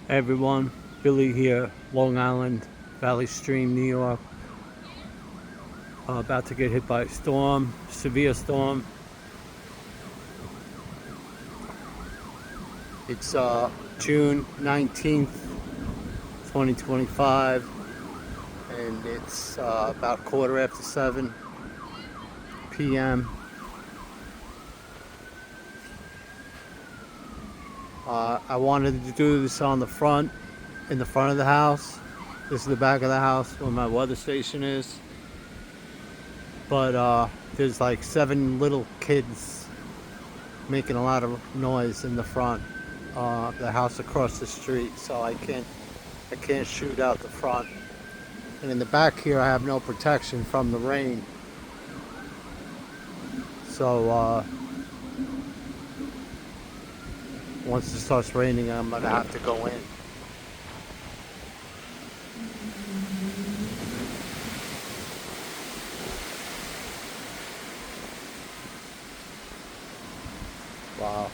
Hey everyone, Billy here, Long Island, Valley Stream, New York. About to get hit by a storm, severe storm. It's June 19th, 2025, and it's about quarter after 7 p.m. I wanted to do this on the front, in the front of the house. This is the back of the house where my weather station is. But there's like 7 little kids making a lot of noise in the front. The house across the street, so I can't shoot out the front. And in the back here, I have no protection from the rain. So once it starts raining, I'm gonna have to go in. Wow.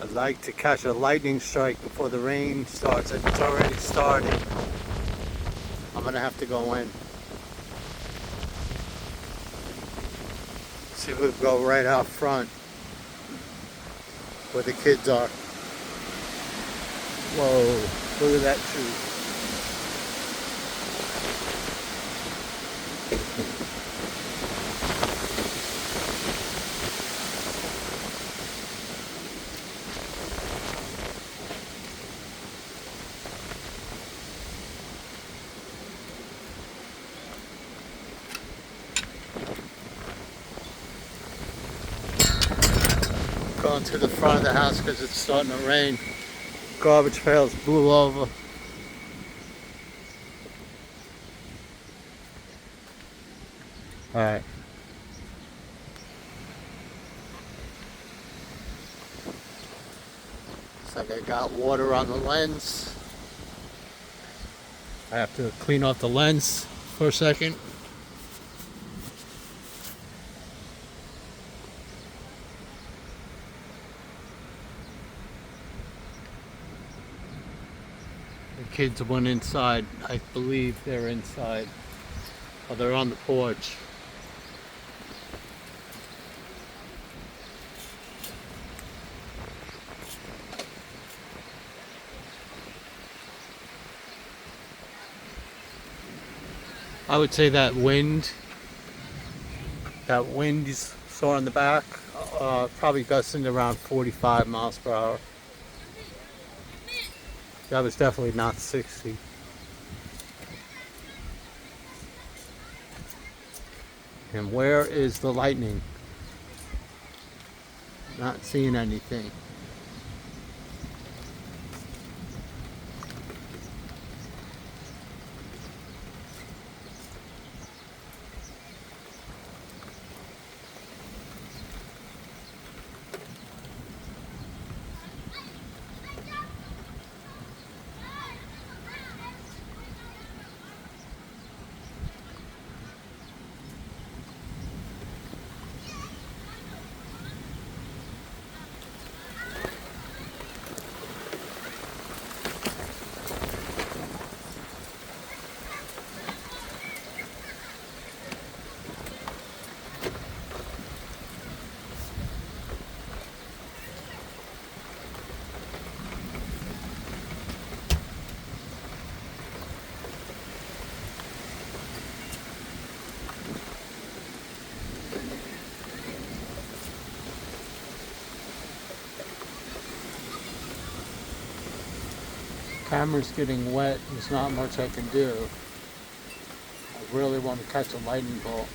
I'd like to catch a lightning strike before the rain starts. It's already starting. I'm gonna have to go in. See if we can go right out front where the kids are. Whoa, look at that tree. Going to the front of the house because it's starting to rain. Garbage pails blew over. Alright. Looks like I got water on the lens. I have to clean off the lens for a second. The kids went inside. I believe they're inside. Oh, they're on the porch. I would say that wind you saw in the back, probably gusting around 45 miles per hour. That was definitely not 60. And where is the lightning? Not seeing anything. Camera's getting wet. There's not much I can do. I really want to catch a lightning bolt.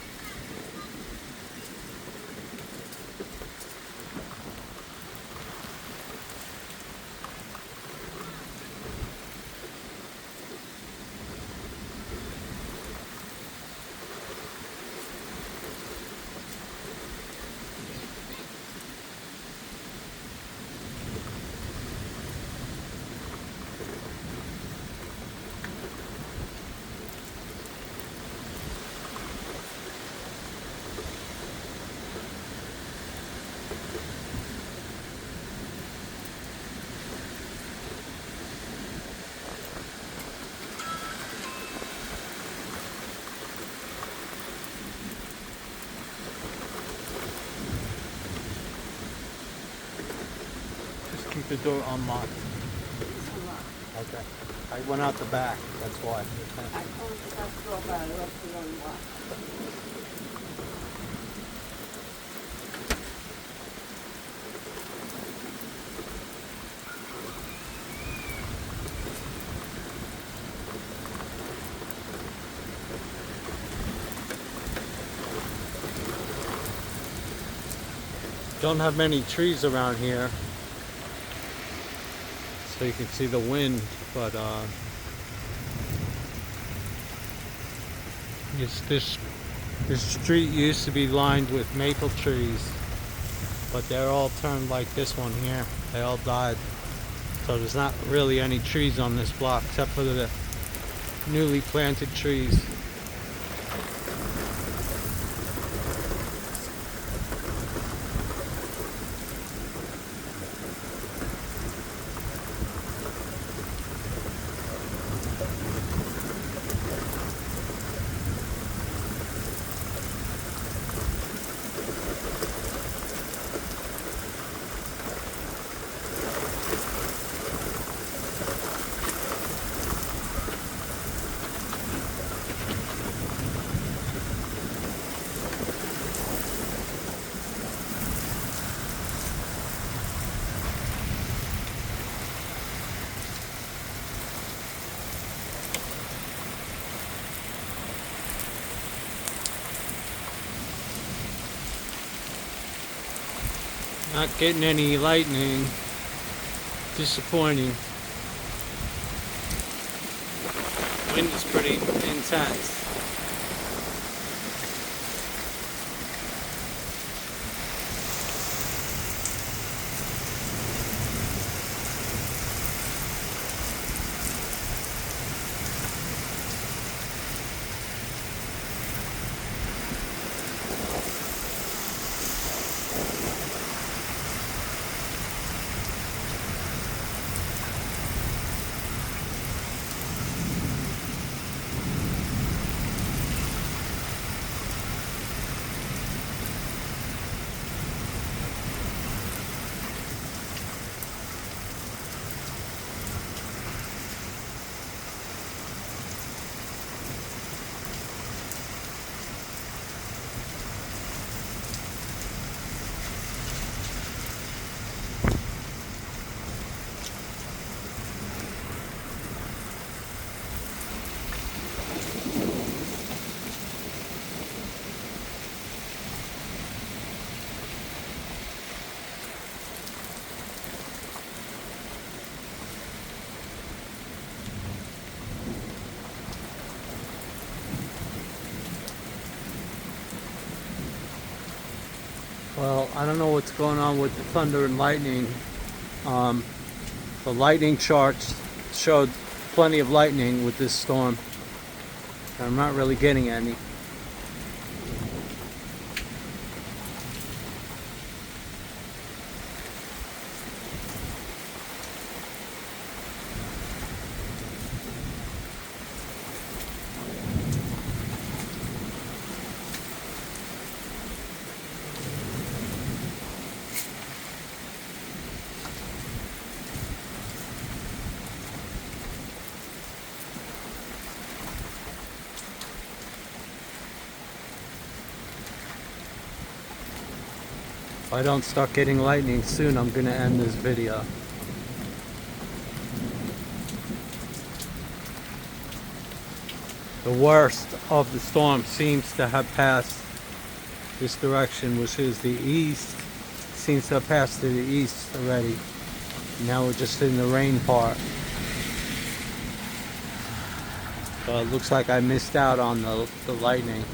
Keep the door unlocked. Okay. I went out the back, that's why. I closed the front door, but I left the unlocked. Don't have many trees around here, so you can see the wind, but this street used to be lined with maple trees, but they're all turned like this one here. They all died, so there's not really any trees on this block except for the newly planted trees. Not getting any lightning. Disappointing. Wind is pretty intense. Well, I don't know what's going on with the thunder and lightning. The lightning charts showed plenty of lightning with this storm. I'm not really getting any. If I don't start getting lightning soon, I'm gonna end this video. The worst of the storm seems to have passed this direction, which is the east. Seems to have passed to the east already. Now we're just in the rain part. So it looks like I missed out on the lightning.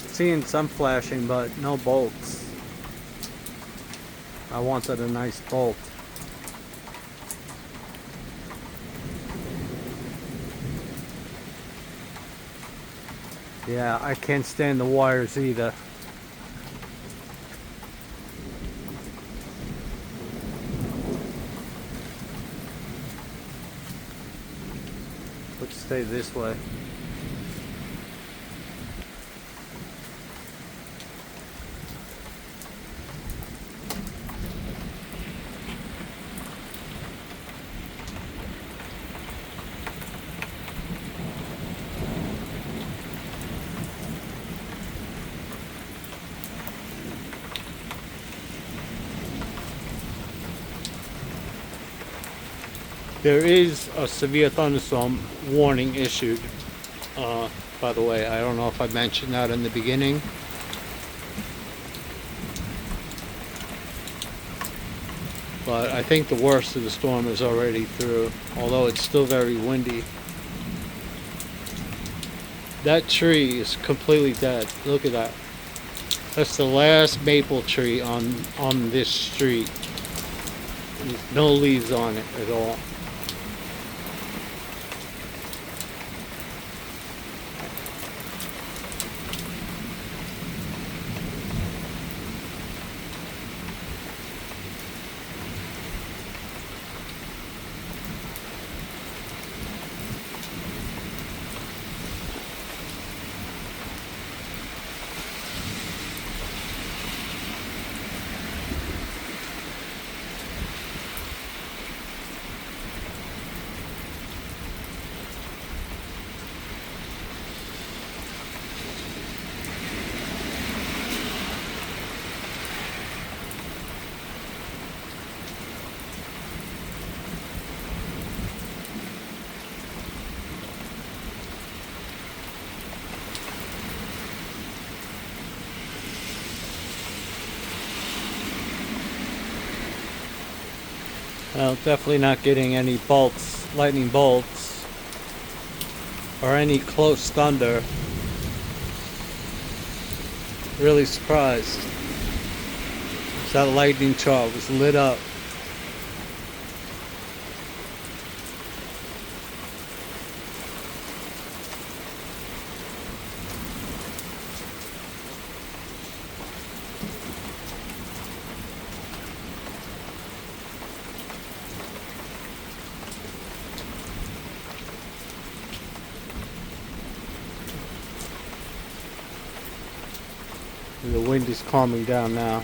Seeing some flashing, but no bolts. I wanted a nice bolt. Yeah, I can't stand the wires either. Let's stay this way. There is a severe thunderstorm warning issued. By the way, I don't know if I mentioned that in the beginning. But I think the worst of the storm is already through, although it's still very windy. That tree is completely dead. Look at that. That's the last maple tree on this street. There's no leaves on it at all. Well, definitely not getting any bolts, lightning bolts, or any close thunder. Really surprised. That lightning chart was lit up. The wind is calming down now.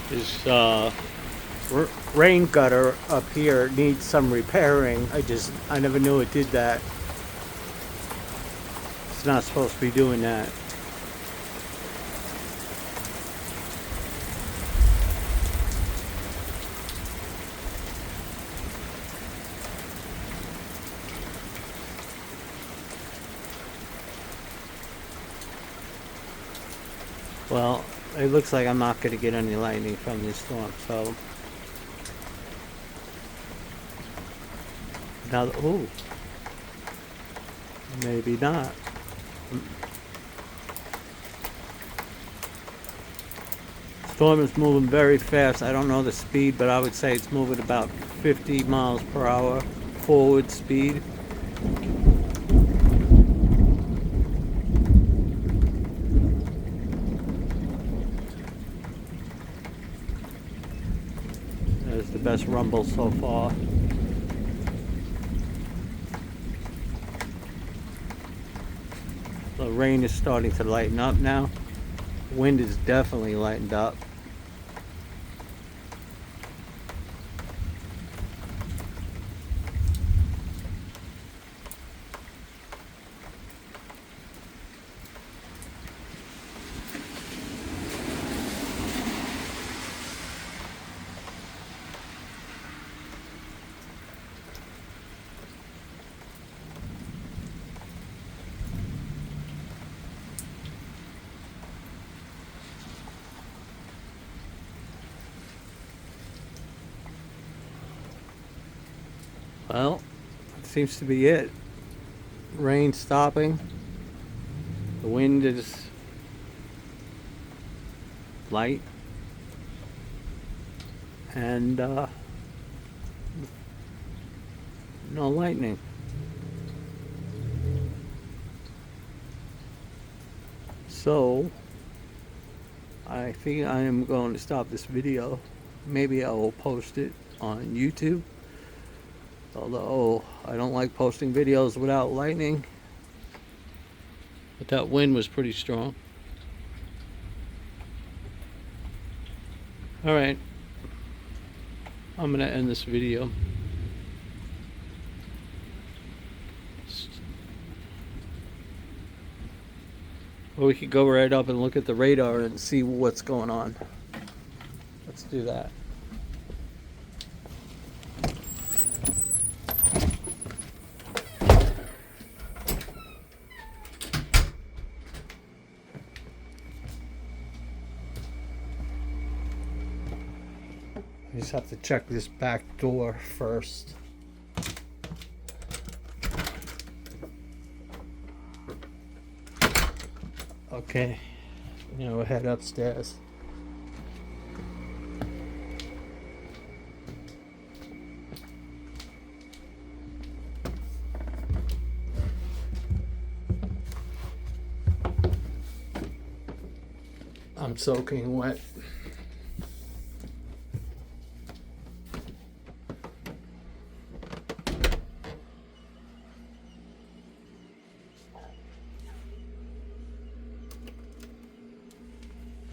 This rain gutter up here needs some repairing. I never knew it did that. It's not supposed to be doing that. Well, it looks like I'm not going to get any lightning from this storm, so now, ooh, maybe not. Storm is moving very fast. I don't know the speed, but I would say it's moving about 50 miles per hour forward speed. best rumble so far. The rain is starting to lighten up now. Wind is definitely lightened up. Well, it seems to be it. Rain stopping. The wind is light. And no lightning. So I think I am going to stop this video. Maybe I will post it on YouTube. Although I don't like posting videos without lightning. But that wind was pretty strong. Alright. I'm going to end this video. Or we could go right up and look at the radar and see what's going on. Let's do that. I just have to check this back door first. Okay, now we'll head upstairs. I'm soaking wet.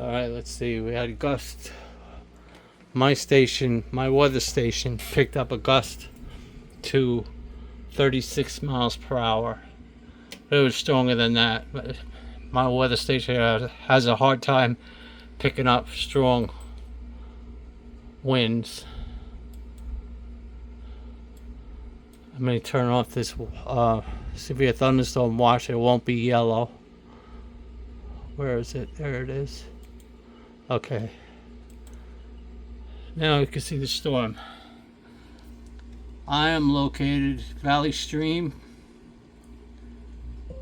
Alright, let's see. We had a gust. My weather station picked up a gust to 36 miles per hour. It was stronger than that. But my weather station has a hard time picking up strong winds. I'm going to turn off this severe thunderstorm watch. It won't be yellow. Where is it? There it is. Okay. Now you can see the storm. I am located Valley Stream.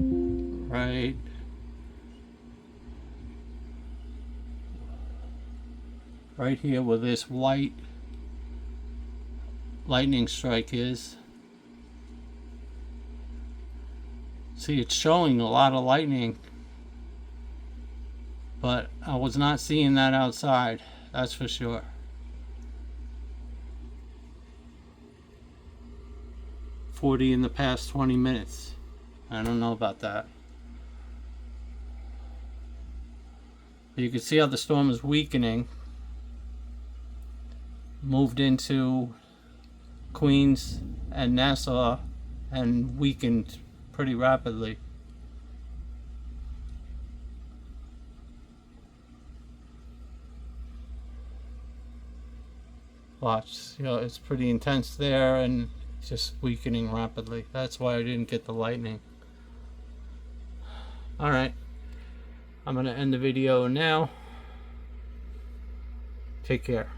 Right here where this white lightning strike is. See, it's showing a lot of lightning. But I was not seeing that outside, that's for sure. .40 in the past 20 minutes. I don't know about that. But you can see how the storm is weakening. Moved into Queens and Nassau and weakened pretty rapidly. Watch, you know, it's pretty intense there and it's just weakening rapidly. That's why I didn't get the lightning. Alright, I'm going to end the video now. Take care.